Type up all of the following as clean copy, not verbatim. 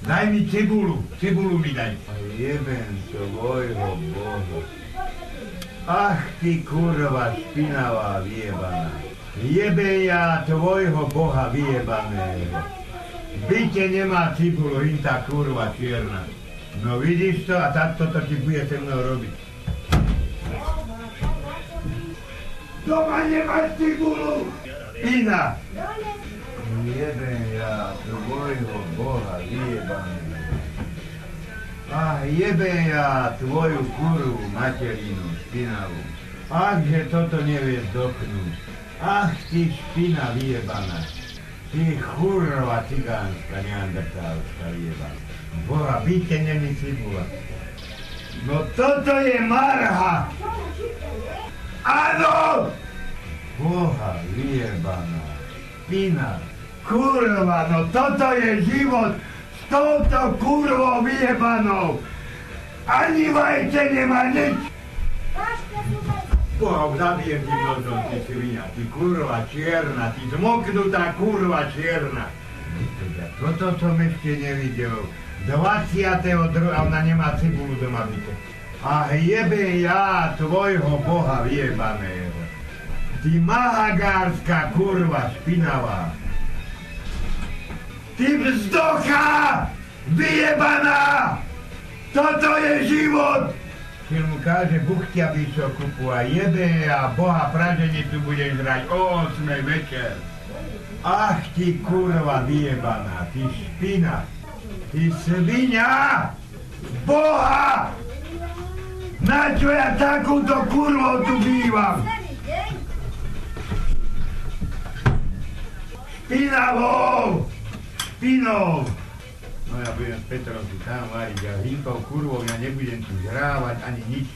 Daj mi cibulu mi daj. Jebem tvojho Boha. Ach ty kurva špinavá vyjebaná. Jebem ja tvojho Boha vyjebaného. V byte nemá cibulu, in tá kurva čierna. No vidíš to a takto to ti bude se mnou robiť. Doma nemáš cibulu! Špina! Jebem ja tvojho Boha vyjebaného. Ach, jebem ja tvoju kurvu materinu špinavú. Ach, že toto nevieš doknúť. Ach, ty špina vyjebaná. Ty kurva cigánska, neandertálska vyjebaná. Boha, byte není cibula. No toto je marha! Áno! Boha vyjebaná. Špina. Kurva, no toto je život s touto kurvou vyjebanou. Ani vajce nemá nič. Boha, zabijem ti nožom, ty svinia, ty kurva čierna, ty zmoknutá kurva čierna. Toto som ešte nevidel. 22. ona nemá cibulu doma byte. A jebem ja tvojho Boha vyjebaného. Ty mahagárska kurva špinavá. Ty vzdocha vyjebaná! Toto je život! Keď mu káže buchtia biskupu a jebe a Boha praženicu budeš hrať o 8 večer. Ach ty kurva vyjebaná, ty špina, ty svinia! Boha! Na čo ja takúto kurvou tu bývam? Špinavou! Špinou! No ja budem s Petrom tu tam variť a hintou kurvou ja nebudem tu žrávať ani nič.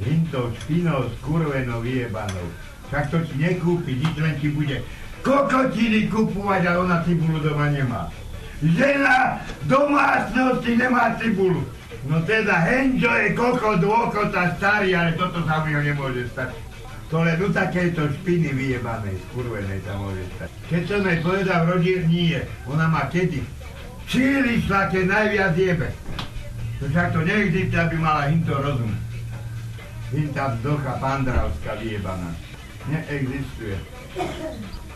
Hintou špinou skurvenou vyjebanou. Však to ti nekúpi, nič len ti bude kokotiny kupovať, ale ona cibulu doma nemá. Žena domácnosti nemá cibulu. No teda Henžo je kokot, dôkota starý, ale toto sa mi ho nemôže stať. To len u takejto špiny vyjebanej, skurvenej sa môže stať. Keď som jej povedal v rodine, nie, ona má kedy. Číli šla, keď najviac jebe. To však to neexistuje, aby mala hinto rozum. Hinta vzdocha pandravská vyjebaná. Neexistuje.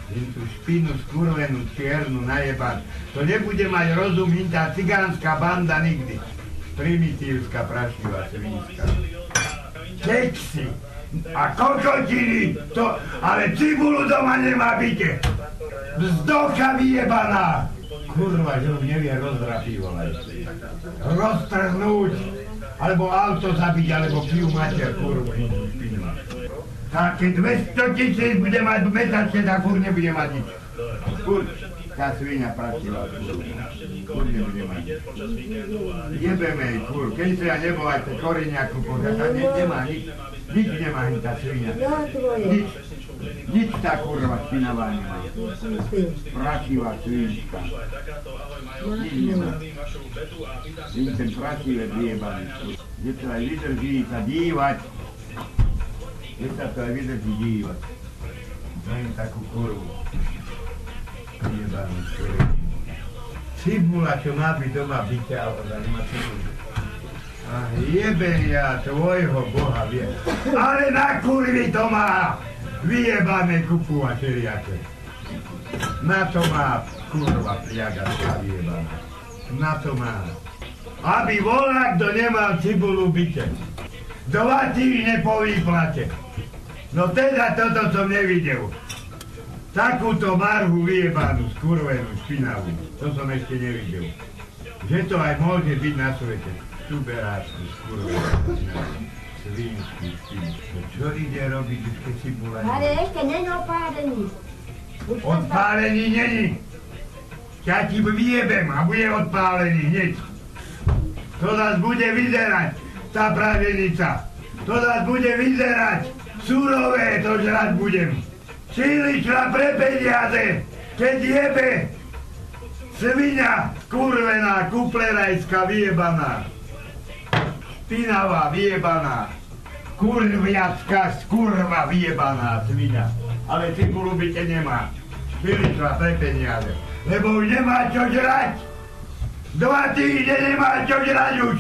Hintu špinu skurvenú, čiernu, najebanú. To nebude mať rozum hinta cigánska banda nikdy. Primitívska, prašivá, svinská. Keksy a kokotiny, to, ale cibulu doma nemá byte. Vzdocha vyjebaná. Kurva, že už nevie rozdrapiť, volaj. Roztrhnúť, alebo auto zabiť, alebo pijú mater, kurva, špinu. Tak keď 200 000 bude mať mesačne, tak furt nebude mať nič. Furt, tá svinia pračila, furt nebude mať nič. Jebeme jej, furt, keď sa ja nebol aj te koreniaku, tá nemá nič. Nič nemá tá svinia. Nič. Nič tá kurva špinavá nemá. Pračivá svinčka. Nič nemá. Ten pračivé vyjebaný. Že to aj vydrží sa dívať. Že sa to aj vydrží dívať. Dajem takú kurvu. Vyjebanú skurvenú. Cibula, čo má byť doma byte, ale nemá cibulu. Ach, jebem ja tvojho Boha, vie. Ale na kurvi to má! Vyjebané kupu a čeriake. Na to má kurva pliagačka vyjebaná. Na to má. Aby volá, kto nemal cibulu byte. 2 týždne po výplate. No teda toto som nevidel. Takúto marhu vyjebanú, skurvenú, špinavú. To som ešte nevidel. Že to aj môže byť na svete. Tuberáčku, skurvenú, špinavú. Svinský špinu. Čo ide robiť, už keď cibula nie? Ale ešte není opálený. Odpálený není. Ja ti vyjebem a bude odpálený hneď. To nás bude vyzerať, tá praženica. To nás bude vyzerať. Surové to žrať budem. Čílična pre peniaze, keď jebe. Svinia skurvená, kuplerajská vyjebaná. Špinavá vyjebaná. Kurviacká skurva vyjebaná svinia. Ale cibulu byte nemá. Čílična pre peniaze. Lebo už nemá čo žrať. 2 týždne nemá čo žrať už.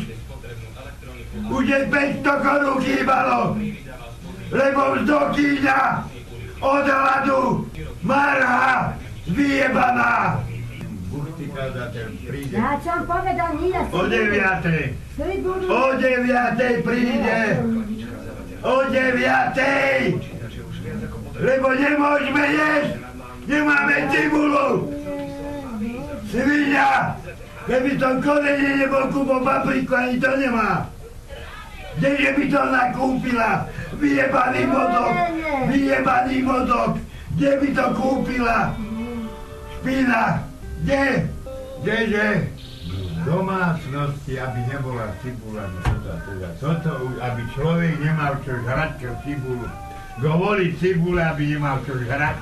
Už je 500 korún chýbalo, lebo do kíňa od hladu marha vyjebaná. Buchtikázateľ príde. Ja som povedal, nie ja O 9:00. O 9:00 príde. O 9:00. Lebo nemôžeme jesť. Nemáme cibulu. Svinia. Keby to korene nebol kúpol papriku, ani to nemá. Kdeže by to nakúpila? Vyjebaný modok. Kde by to kúpila? Špina. Kde? Kdeže? V domácnosti, aby nebola cibula. Toto, aby človek nemal čo žrať, čo cibulu. Govoli cibule, aby nemal čo žrať.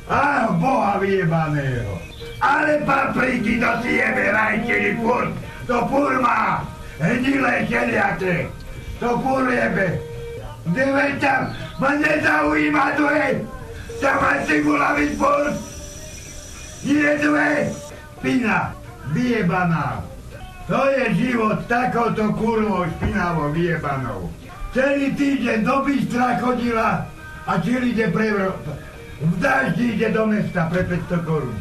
Á, Boha vyjebaného. Ale papriky to si jebe rajčili furt. To furt má. Hnilé teliate. To furt jebe. Kde tam ma nezaujíma dve. Tam má cibula byť furt. Nie dve. Špina. Vyjebaná. To je život takouto kurvou špinavou vyjebanou. Celý týždeň do Bystra chodila a čili ide v daždi ide do mesta pre 500 korún.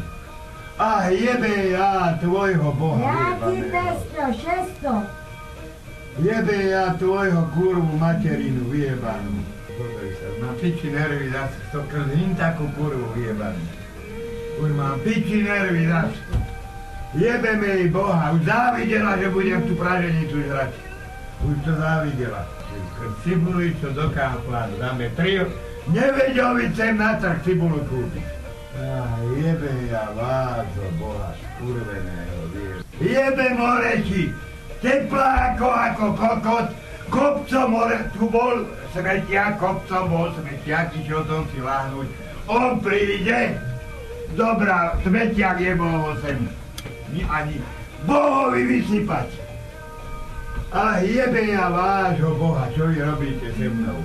A jebe ja tvojho Boha vyjebaného. 500, 600. Jebe ja tvojho kurvu materinu vyjebanú. Pozri sa, mám piči nervy zase, to krzím takú kurvu vyjebanú. Už mám piči nervy zase. Jebeme jej Boha, už závidela, že budem tú praženicu žrať. Už to závidela. Cibuli, čo do kamplánu, dáme 3. Nevedel by sem na trh cibulu kúpiť. Jebe ja vás, Boha, skurveného, jebe moreči, tepláko ako kokot, kopcom tu bol smetiak, kopcom bol smetiak, išiel som si láhnuť. On príde, dobrá, smetiak jebol sem. Ani Bohovi vysypať. A jebe ja vášho Boha, čo vy robíte se mnou?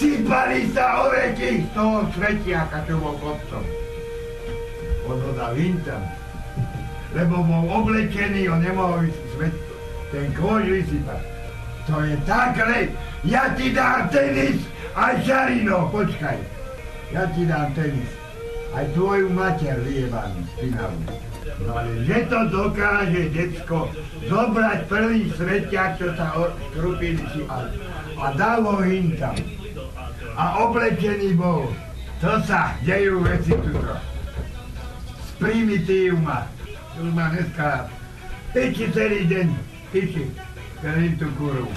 Sypali sa oreky z toho svetiaka, čo bol kopcom. On ho dal hintam, lebo bol oblečený, on nemohol ten kôž vysypať. To je takhle, ja ti dám tenis aj Šarino, počkaj. Ja ti dám tenis. Aj tvoju mater vyjebanú, špinavú. No ale že to dokáže, decko, zobrať prvý svetiak, čo sa skrupili si a dal ho hintam. A oblečený bol. To sa dejú veci tuto. Z primitívma. Tu ma dneska piči celý deň, piči, krým tú kurvu.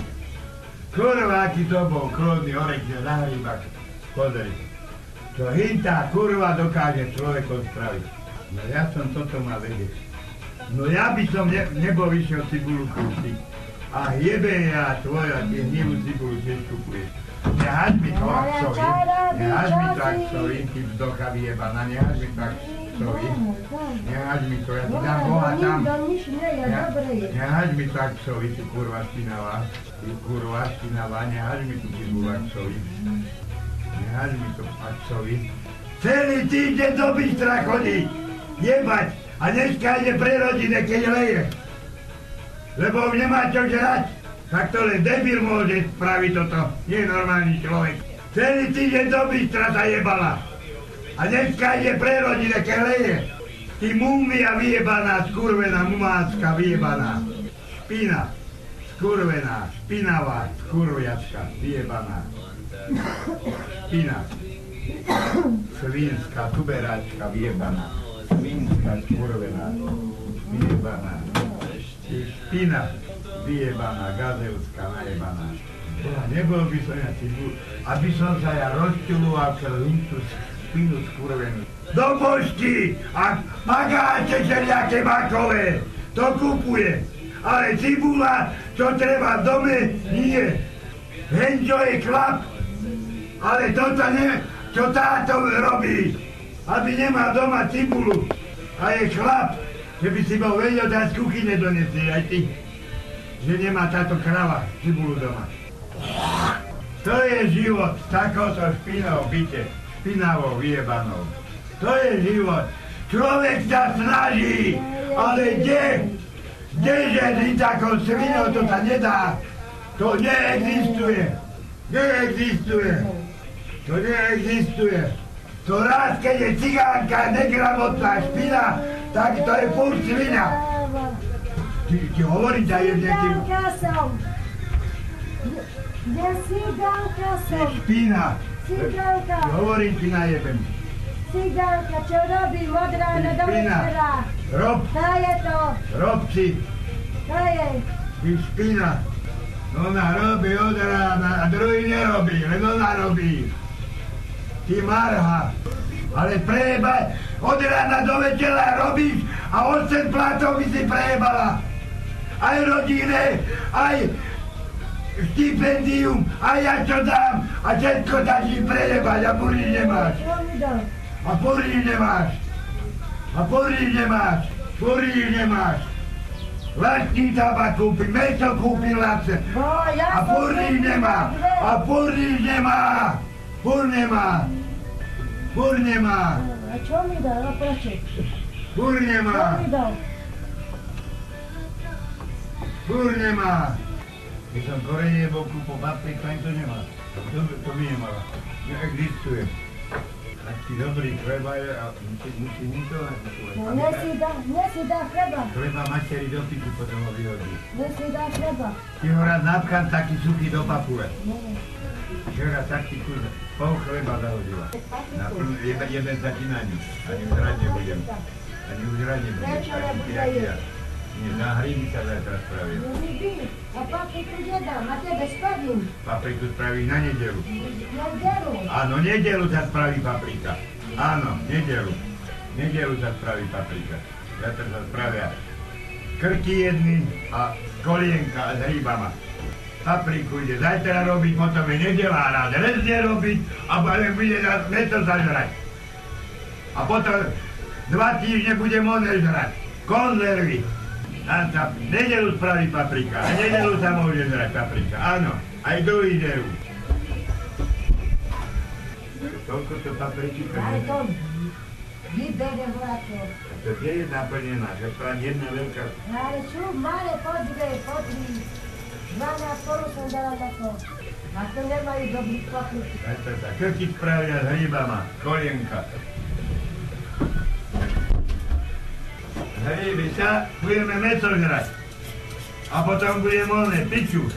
Kurva, aký to bol, klodný orek, že na hríbak. Pozri. Čo hintá kurva dokáže človekom spraviť. No ja som toto mal vedieť. No ja by som nebol išiel cibulu kúpiť. A jebe ja tvoja, tie hnivú cibulu tiež kupuješ. Nehaď mi to akcovi, nehaď mi to akcovi, ty vzdocha vyjebaná, nehaď mi to akcovi. Nehaď mi to, ja ti dám Boha tam. Nehaď mi to akcovi, ty kurva špinavá. Ty kurva špinavá, nehaď mi tu cibulu akcovi. Nehaď mi to akcovi. Celý týždeň do Bystra chodí. Jebať a dneska ide pre rodine, keď leje. Lebo nemá čo žrať. Tak to len debil môže spraviť toto, nie normálny človek. Celý týždeň do Bystra sa jebala. A dneska ide pre rodine, keď leje. Ty múmia vyjebaná, skurvená, mumácka vyjebaná. Špina, skurvená, špinavá, skurviačka, vyjebaná. Špina, svinská, tuberáčka, vyjebaná. Svinská, skurvená, vyjebaná. Špina, vyjebaná, gazeuská, najebaná. Nebol by som ja cibul, aby som sa ja rozčuloval celým tú špinu skurvenú. Do pošty a magáče všelijaké makové, to kupuje. Ale cibula, čo treba v dome, nie. Henčo je chlap, ale toto nie, čo táto robí, aby nemal doma cibulu. A je chlap, že by si bol vedel dať z kuchyne doniesie, aj ty. Že nemá táto krava cibulu doma. To je život s takouto špinou byte, špinavou vyjebanou. To je život. Človek sa snaží, ale kdeže s takou svinou, to sa nedá. To neexistuje. To neexistuje. To raz, keď je cigánka negramotná špina, tak to je furt svina. Ti hovoríš aj jedne... Cigánka som. Cigánka som. Špina. Cigánka. Hovorím ti na jebem. Cigánka, čo robí od rána do večera? Rob. Tá je to. Rob si. Tá je. Ty špina. Ona robí od rána a druhý nerobí, len ona robí. Ty marha. Ale prejebaj, od rána do večera robíš a 8 platov by si prejebala. Aj rodine, aj stipendium, aj ja čo dám a všetko dáš im prejebať a poriť nemáš. Čo mi dal? A poriť nemáš. Vlastní tabak kúpi, meso kúpi lacne. A poriť nemá. Furt nemá. A čo mi dal? A prečo? Furt nemá. Keď som korenie bol kúpol papriku, ani to nemá. To by nemala. Neexistuje. Taký dobrý chleba je a musí mu to... Dnes si dá chleba. Chleba materi do pitu, potom ho vyhodí. Dnes si dá chleba. Ty ho rád napchám taký suchý do papule. Včera taký kus, pol chleba zahodila. Jeden sa ti na ňu. Ani už rád nebudem. Prečo nebude jesť? Nie, na hryby sa zajtra spravím. A papriku nedám, a tebe spravím. Papriku spravíš na nedelu. Nedelu. Áno, nedelu sa spraví paprika. Áno, nedelu. Nedelu sa spraví paprika. Zajtra sa spravia krky jedny a kolienka s rybama. Papriku ide zajtra robiť, potom je nedela a rád rezne robiť a bude na meso zažrať. A potom 2 týždne budem oné žrať. Konzervy. Tam sa v nedelu spraví paprika. A nedelu sa môže žrať paprika. Áno, aj druhý deru. Toľko to papriky Aj to vybere vláčo. to kde je naplnená? Že to len jedna veľká... Ale sú malé podre. 12 korun som dala na to. A to nemajú dobrý papriky. Zajtra sa krky spravia s rybama. Kolienka. Hryby sa, budeme meso žrať. A potom budeme piču.